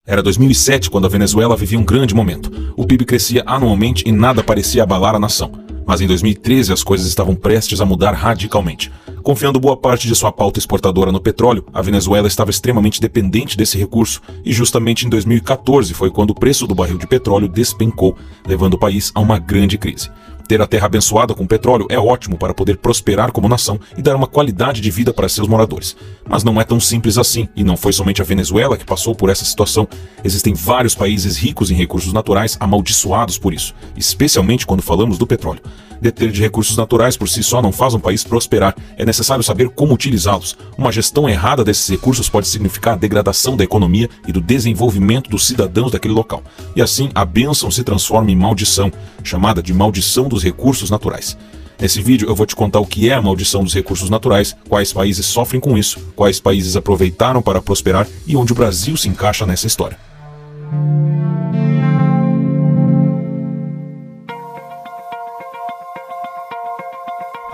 Era 2007 quando a Venezuela vivia um grande momento. O PIB crescia anualmente e nada parecia abalar a nação. Mas em 2013 as coisas estavam prestes a mudar radicalmente. Confiando boa parte de sua pauta exportadora no petróleo, a Venezuela estava extremamente dependente desse recurso e justamente em 2014 foi quando o preço do barril de petróleo despencou, levando o país a uma grande crise. Ter a terra abençoada com petróleo é ótimo para poder prosperar como nação e dar uma qualidade de vida para seus moradores. Mas não é tão simples assim, e não foi somente a Venezuela que passou por essa situação. Existem vários países ricos em recursos naturais amaldiçoados por isso, especialmente quando falamos do petróleo. Deter de recursos naturais por si só não faz um país prosperar, é necessário saber como utilizá-los. Uma gestão errada desses recursos pode significar a degradação da economia e do desenvolvimento dos cidadãos daquele local. E assim, a bênção se transforma em maldição, chamada de maldição dos recursos naturais. Nesse vídeo eu vou te contar o que é a maldição dos recursos naturais, quais países sofrem com isso, quais países aproveitaram para prosperar e onde o Brasil se encaixa nessa história.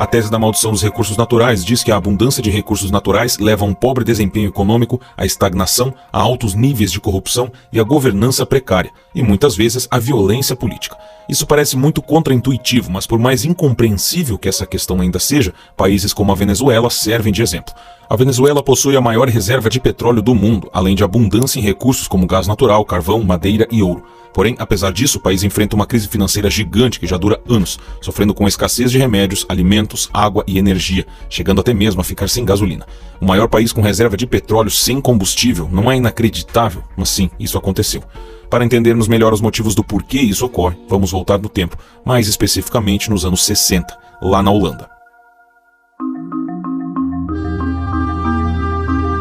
A tese da maldição dos recursos naturais diz que a abundância de recursos naturais leva a um pobre desempenho econômico, a estagnação, a altos níveis de corrupção e a governança precária, e muitas vezes a violência política. Isso parece muito contraintuitivo, mas por mais incompreensível que essa questão ainda seja, países como a Venezuela servem de exemplo. A Venezuela possui a maior reserva de petróleo do mundo, além de abundância em recursos como gás natural, carvão, madeira e ouro. Porém, apesar disso, o país enfrenta uma crise financeira gigante que já dura anos, sofrendo com escassez de remédios, alimentos, água e energia, chegando até mesmo a ficar sem gasolina. O maior país com reserva de petróleo sem combustível não é inacreditável, mas sim, isso aconteceu. Para entendermos melhor os motivos do porquê isso ocorre, vamos voltar no tempo, mais especificamente nos anos 60, lá na Holanda.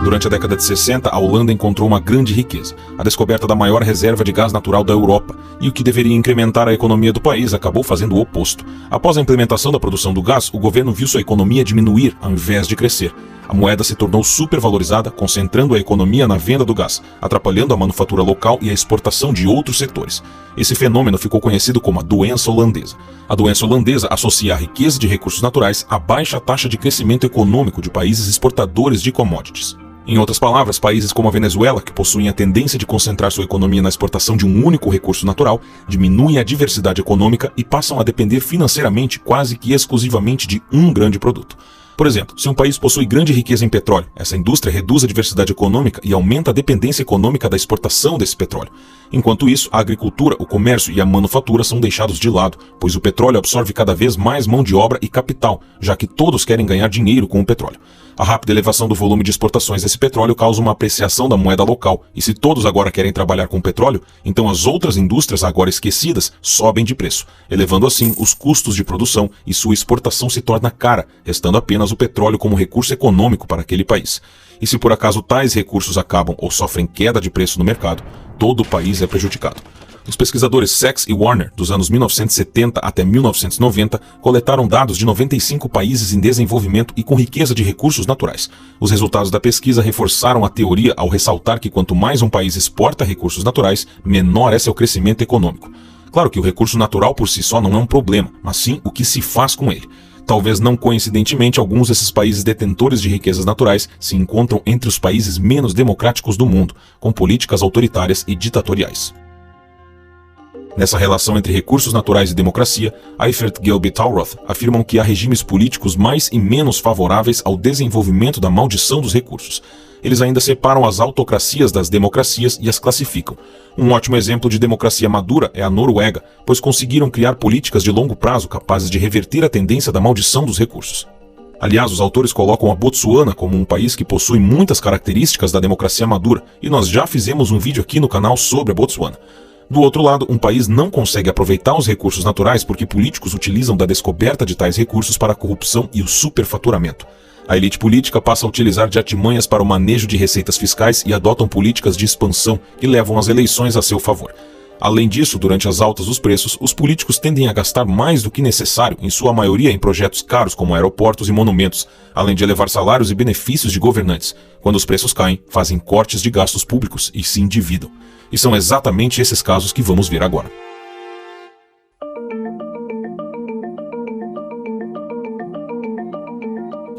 Durante a década de 60, a Holanda encontrou uma grande riqueza, a descoberta da maior reserva de gás natural da Europa, e o que deveria incrementar a economia do país acabou fazendo o oposto. Após a implementação da produção do gás, o governo viu sua economia diminuir ao invés de crescer. A moeda se tornou supervalorizada, concentrando a economia na venda do gás, atrapalhando a manufatura local e a exportação de outros setores. Esse fenômeno ficou conhecido como a doença holandesa. A doença holandesa associa a riqueza de recursos naturais à baixa taxa de crescimento econômico de países exportadores de commodities. Em outras palavras, países como a Venezuela, que possuem a tendência de concentrar sua economia na exportação de um único recurso natural, diminuem a diversidade econômica e passam a depender financeiramente quase que exclusivamente de um grande produto. Por exemplo, se um país possui grande riqueza em petróleo, essa indústria reduz a diversidade econômica e aumenta a dependência econômica da exportação desse petróleo. Enquanto isso, a agricultura, o comércio e a manufatura são deixados de lado, pois o petróleo absorve cada vez mais mão de obra e capital, já que todos querem ganhar dinheiro com o petróleo. A rápida elevação do volume de exportações desse petróleo causa uma apreciação da moeda local, e se todos agora querem trabalhar com petróleo, então as outras indústrias agora esquecidas sobem de preço, elevando assim os custos de produção e sua exportação se torna cara, restando apenas o petróleo como recurso econômico para aquele país. E se por acaso tais recursos acabam ou sofrem queda de preço no mercado, todo o país é prejudicado. Os pesquisadores Sachs e Warner, dos anos 1970 até 1990, coletaram dados de 95 países em desenvolvimento e com riqueza de recursos naturais. Os resultados da pesquisa reforçaram a teoria ao ressaltar que quanto mais um país exporta recursos naturais, menor é seu crescimento econômico. Claro que o recurso natural por si só não é um problema, mas sim o que se faz com ele. Talvez não coincidentemente, alguns desses países detentores de riquezas naturais se encontram entre os países menos democráticos do mundo, com políticas autoritárias e ditatoriais. Nessa relação entre recursos naturais e democracia, Eifert, Gelb e Talroth afirmam que há regimes políticos mais e menos favoráveis ao desenvolvimento da maldição dos recursos. Eles ainda separam as autocracias das democracias e as classificam. Um ótimo exemplo de democracia madura é a Noruega, pois conseguiram criar políticas de longo prazo capazes de reverter a tendência da maldição dos recursos. Aliás, os autores colocam a Botsuana como um país que possui muitas características da democracia madura, e nós já fizemos um vídeo aqui no canal sobre a Botsuana. Do outro lado, um país não consegue aproveitar os recursos naturais porque políticos utilizam da descoberta de tais recursos para a corrupção e o superfaturamento. A elite política passa a utilizar de artimanhas para o manejo de receitas fiscais e adotam políticas de expansão que levam as eleições a seu favor. Além disso, durante as altas dos preços, os políticos tendem a gastar mais do que necessário, em sua maioria em projetos caros como aeroportos e monumentos, além de elevar salários e benefícios de governantes. Quando os preços caem, fazem cortes de gastos públicos e se endividam. E são exatamente esses casos que vamos ver agora.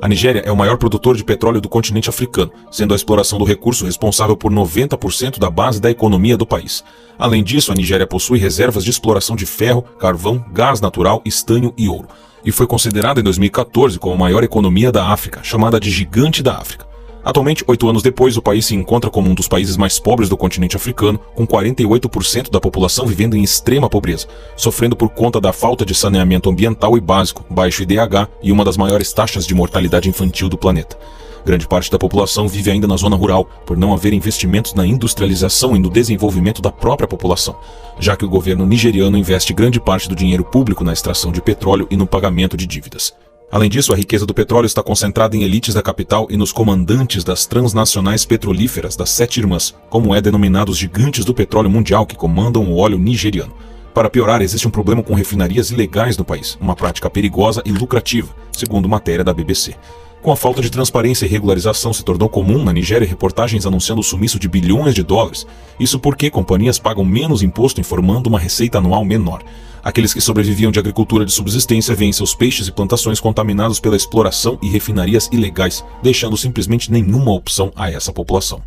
A Nigéria é o maior produtor de petróleo do continente africano, sendo a exploração do recurso responsável por 90% da base da economia do país. Além disso, a Nigéria possui reservas de exploração de ferro, carvão, gás natural, estanho e ouro, e foi considerada em 2014 como a maior economia da África, chamada de Gigante da África. Atualmente, 8 anos depois, o país se encontra como um dos países mais pobres do continente africano, com 48% da população vivendo em extrema pobreza, sofrendo por conta da falta de saneamento ambiental e básico, baixo IDH e uma das maiores taxas de mortalidade infantil do planeta. Grande parte da população vive ainda na zona rural, por não haver investimentos na industrialização e no desenvolvimento da própria população, já que o governo nigeriano investe grande parte do dinheiro público na extração de petróleo e no pagamento de dívidas. Além disso, a riqueza do petróleo está concentrada em elites da capital e nos comandantes das transnacionais petrolíferas das Sete Irmãs, como é denominado os gigantes do petróleo mundial que comandam o óleo nigeriano. Para piorar, existe um problema com refinarias ilegais no país, uma prática perigosa e lucrativa, segundo matéria da BBC. Com a falta de transparência e regularização, se tornou comum na Nigéria reportagens anunciando o sumiço de bilhões de dólares. Isso porque companhias pagam menos imposto, informando uma receita anual menor. Aqueles que sobreviviam de agricultura de subsistência veem seus peixes e plantações contaminados pela exploração e refinarias ilegais, deixando simplesmente nenhuma opção a essa população.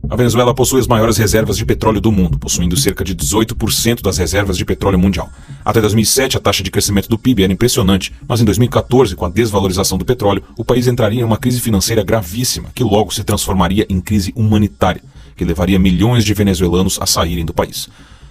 A Venezuela possui as maiores reservas de petróleo do mundo, possuindo cerca de 18% das reservas de petróleo mundial. Até 2007, a taxa de crescimento do PIB era impressionante, mas em 2014, com a desvalorização do petróleo, o país entraria em uma crise financeira gravíssima, que logo se transformaria em crise humanitária, que levaria milhões de venezuelanos a saírem do país.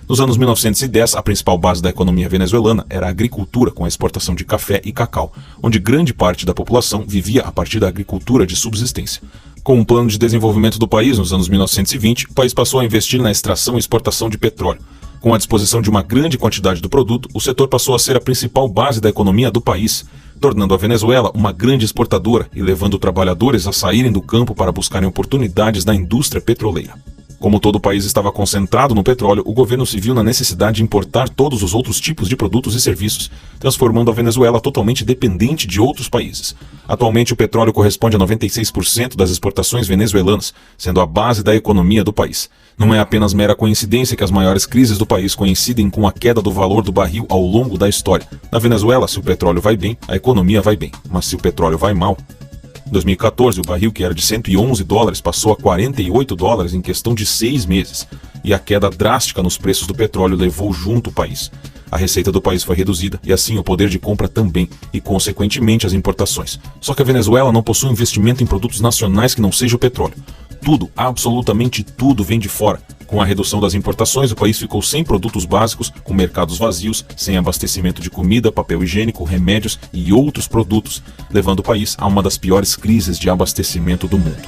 Nos anos 1910, a principal base da economia venezuelana era a agricultura, com a exportação de café e cacau, onde grande parte da população vivia a partir da agricultura de subsistência. Com um plano de desenvolvimento do país nos anos 1920, o país passou a investir na extração e exportação de petróleo. Com a disposição de uma grande quantidade do produto, o setor passou a ser a principal base da economia do país, tornando a Venezuela uma grande exportadora e levando trabalhadores a saírem do campo para buscarem oportunidades na indústria petroleira. Como todo o país estava concentrado no petróleo, o governo se viu na necessidade de importar todos os outros tipos de produtos e serviços, transformando a Venezuela totalmente dependente de outros países. Atualmente, o petróleo corresponde a 96% das exportações venezuelanas, sendo a base da economia do país. Não é apenas mera coincidência que as maiores crises do país coincidem com a queda do valor do barril ao longo da história. Na Venezuela, se o petróleo vai bem, a economia vai bem, mas se o petróleo vai mal... Em 2014, o barril, que era de 111 dólares, passou a 48 dólares em questão de 6 meses, e a queda drástica nos preços do petróleo levou junto o país. A receita do país foi reduzida, e assim o poder de compra também, e consequentemente as importações. Só que a Venezuela não possui investimento em produtos nacionais que não seja o petróleo. Tudo, absolutamente tudo, vem de fora. Com a redução das importações, o país ficou sem produtos básicos, com mercados vazios, sem abastecimento de comida, papel higiênico, remédios e outros produtos, levando o país a uma das piores crises de abastecimento do mundo.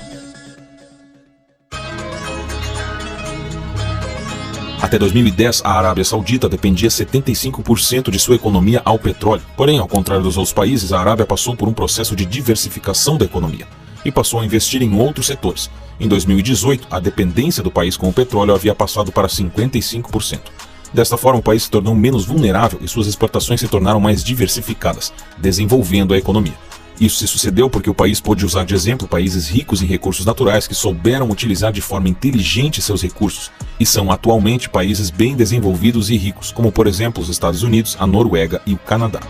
Até 2010, a Arábia Saudita dependia 75% de sua economia ao petróleo. Porém, ao contrário dos outros países, a Arábia passou por um processo de diversificação da economia e passou a investir em outros setores. Em 2018, a dependência do país com o petróleo havia passado para 55%. Desta forma, o país se tornou menos vulnerável e suas exportações se tornaram mais diversificadas, desenvolvendo a economia. Isso se sucedeu porque o país pôde usar de exemplo países ricos em recursos naturais que souberam utilizar de forma inteligente seus recursos e são atualmente países bem desenvolvidos e ricos, como por exemplo os Estados Unidos, a Noruega e o Canadá.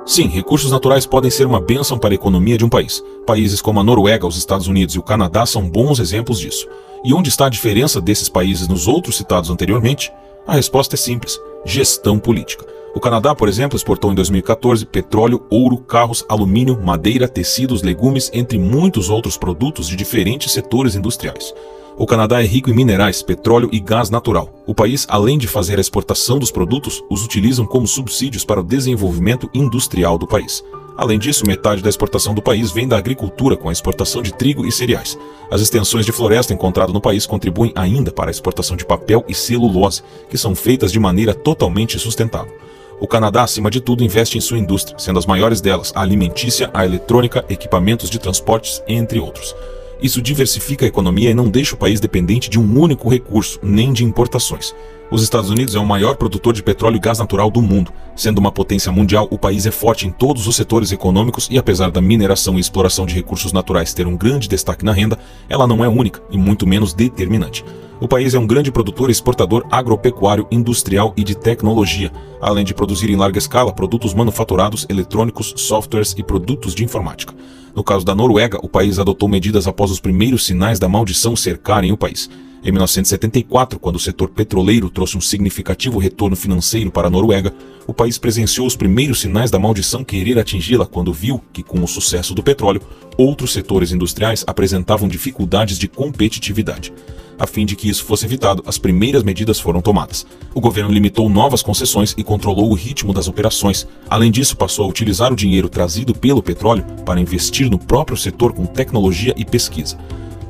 Sim, recursos naturais podem ser uma bênção para a economia de um país. Países como a Noruega, os Estados Unidos e o Canadá são bons exemplos disso. E onde está a diferença desses países nos outros citados anteriormente? A resposta é simples: gestão política. O Canadá, por exemplo, exportou em 2014 petróleo, ouro, carros, alumínio, madeira, tecidos, legumes, entre muitos outros produtos de diferentes setores industriais. O Canadá é rico em minerais, petróleo e gás natural. O país, além de fazer a exportação dos produtos, os utilizam como subsídios para o desenvolvimento industrial do país. Além disso, metade da exportação do país vem da agricultura, com a exportação de trigo e cereais. As extensões de floresta encontradas no país contribuem ainda para a exportação de papel e celulose, que são feitas de maneira totalmente sustentável. O Canadá, acima de tudo, investe em sua indústria, sendo as maiores delas a alimentícia, a eletrônica, equipamentos de transportes, entre outros. Isso diversifica a economia e não deixa o país dependente de um único recurso, nem de importações. Os Estados Unidos é o maior produtor de petróleo e gás natural do mundo. Sendo uma potência mundial, o país é forte em todos os setores econômicos e, apesar da mineração e exploração de recursos naturais ter um grande destaque na renda, ela não é única e muito menos determinante. O país é um grande produtor e exportador agropecuário, industrial e de tecnologia, além de produzir em larga escala produtos manufaturados, eletrônicos, softwares e produtos de informática. No caso da Noruega, o país adotou medidas após os primeiros sinais da maldição cercarem o país. Em 1974, quando o setor petroleiro trouxe um significativo retorno financeiro para a Noruega, o país presenciou os primeiros sinais da maldição querer atingi-la quando viu que, com o sucesso do petróleo, outros setores industriais apresentavam dificuldades de competitividade. A fim de que isso fosse evitado, as primeiras medidas foram tomadas. O governo limitou novas concessões e controlou o ritmo das operações. Além disso, passou a utilizar o dinheiro trazido pelo petróleo para investir no próprio setor com tecnologia e pesquisa.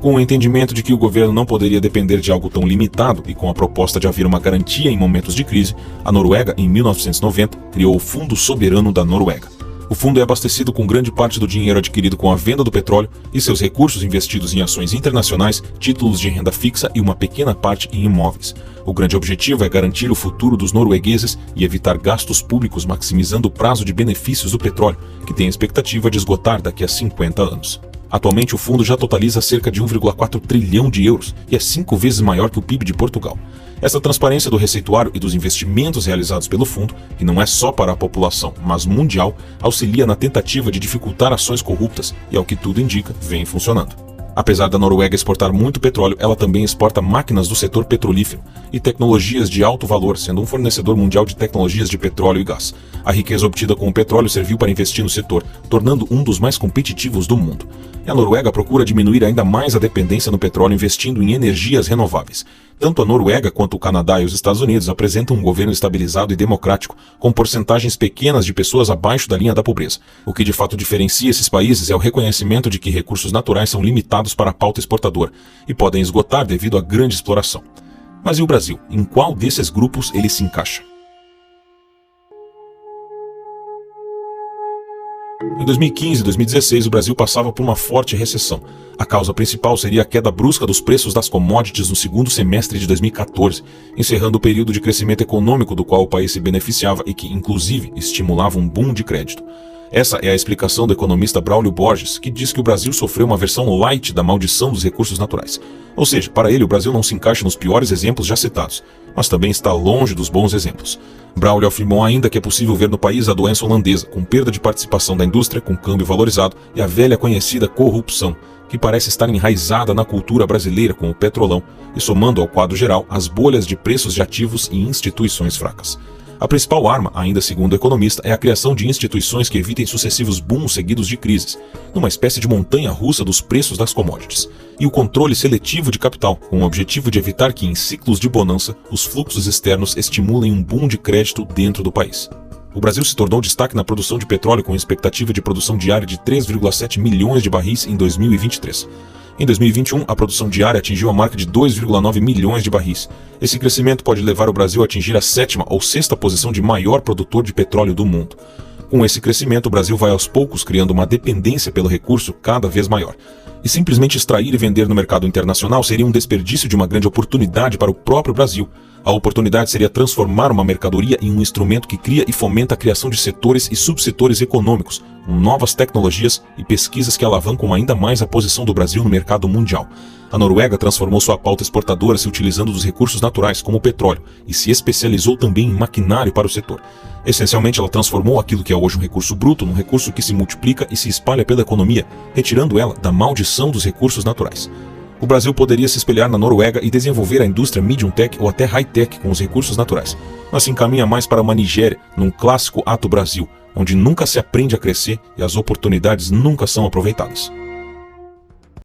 Com o entendimento de que o governo não poderia depender de algo tão limitado e com a proposta de haver uma garantia em momentos de crise, a Noruega, em 1990, criou o Fundo Soberano da Noruega. O fundo é abastecido com grande parte do dinheiro adquirido com a venda do petróleo e seus recursos investidos em ações internacionais, títulos de renda fixa e uma pequena parte em imóveis. O grande objetivo é garantir o futuro dos noruegueses e evitar gastos públicos, maximizando o prazo de benefícios do petróleo, que tem a expectativa de esgotar daqui a 50 anos. Atualmente, o fundo já totaliza cerca de 1,4 trilhão de euros e é 5 vezes maior que o PIB de Portugal. Essa transparência do receituário e dos investimentos realizados pelo fundo, que não é só para a população, mas mundial, auxilia na tentativa de dificultar ações corruptas e, ao que tudo indica, vem funcionando. Apesar da Noruega exportar muito petróleo, ela também exporta máquinas do setor petrolífero e tecnologias de alto valor, sendo um fornecedor mundial de tecnologias de petróleo e gás. A riqueza obtida com o petróleo serviu para investir no setor, tornando um dos mais competitivos do mundo. E a Noruega procura diminuir ainda mais a dependência no petróleo investindo em energias renováveis. Tanto a Noruega quanto o Canadá e os Estados Unidos apresentam um governo estabilizado e democrático, com porcentagens pequenas de pessoas abaixo da linha da pobreza. O que de fato diferencia esses países é o reconhecimento de que recursos naturais são limitados para a pauta exportadora e podem esgotar devido à grande exploração. Mas e o Brasil? Em qual desses grupos ele se encaixa? Em 2015 e 2016, o Brasil passava por uma forte recessão. A causa principal seria a queda brusca dos preços das commodities no segundo semestre de 2014, encerrando o período de crescimento econômico do qual o país se beneficiava e que, inclusive, estimulava um boom de crédito. Essa é a explicação do economista Braulio Borges, que diz que o Brasil sofreu uma versão light da maldição dos recursos naturais. Ou seja, para ele, o Brasil não se encaixa nos piores exemplos já citados, mas também está longe dos bons exemplos. Braulio afirmou ainda que é possível ver no país a doença holandesa, com perda de participação da indústria, com câmbio valorizado, e a velha conhecida corrupção, que parece estar enraizada na cultura brasileira com o petrolão e somando ao quadro geral as bolhas de preços de ativos e instituições fracas. A principal arma, ainda segundo o economista, é a criação de instituições que evitem sucessivos booms seguidos de crises, numa espécie de montanha-russa dos preços das commodities, e o controle seletivo de capital, com o objetivo de evitar que, em ciclos de bonança, os fluxos externos estimulem um boom de crédito dentro do país. O Brasil se tornou destaque na produção de petróleo com expectativa de produção diária de 3,7 milhões de barris em 2023. Em 2021, a produção diária atingiu a marca de 2,9 milhões de barris. Esse crescimento pode levar o Brasil a atingir a 7ª ou 6ª posição de maior produtor de petróleo do mundo. Com esse crescimento, o Brasil vai aos poucos criando uma dependência pelo recurso cada vez maior. E simplesmente extrair e vender no mercado internacional seria um desperdício de uma grande oportunidade para o próprio Brasil. A oportunidade seria transformar uma mercadoria em um instrumento que cria e fomenta a criação de setores e subsetores econômicos, com novas tecnologias e pesquisas que alavancam ainda mais a posição do Brasil no mercado mundial. A Noruega transformou sua pauta exportadora se utilizando dos recursos naturais, como o petróleo, e se especializou também em maquinário para o setor. Essencialmente, ela transformou aquilo que é hoje um recurso bruto num recurso que se multiplica e se espalha pela economia, retirando ela da maldição dos recursos naturais. O Brasil poderia se espelhar na Noruega e desenvolver a indústria medium tech ou até high tech com os recursos naturais, mas se encaminha mais para uma Nigéria, num clássico ato Brasil, onde nunca se aprende a crescer e as oportunidades nunca são aproveitadas.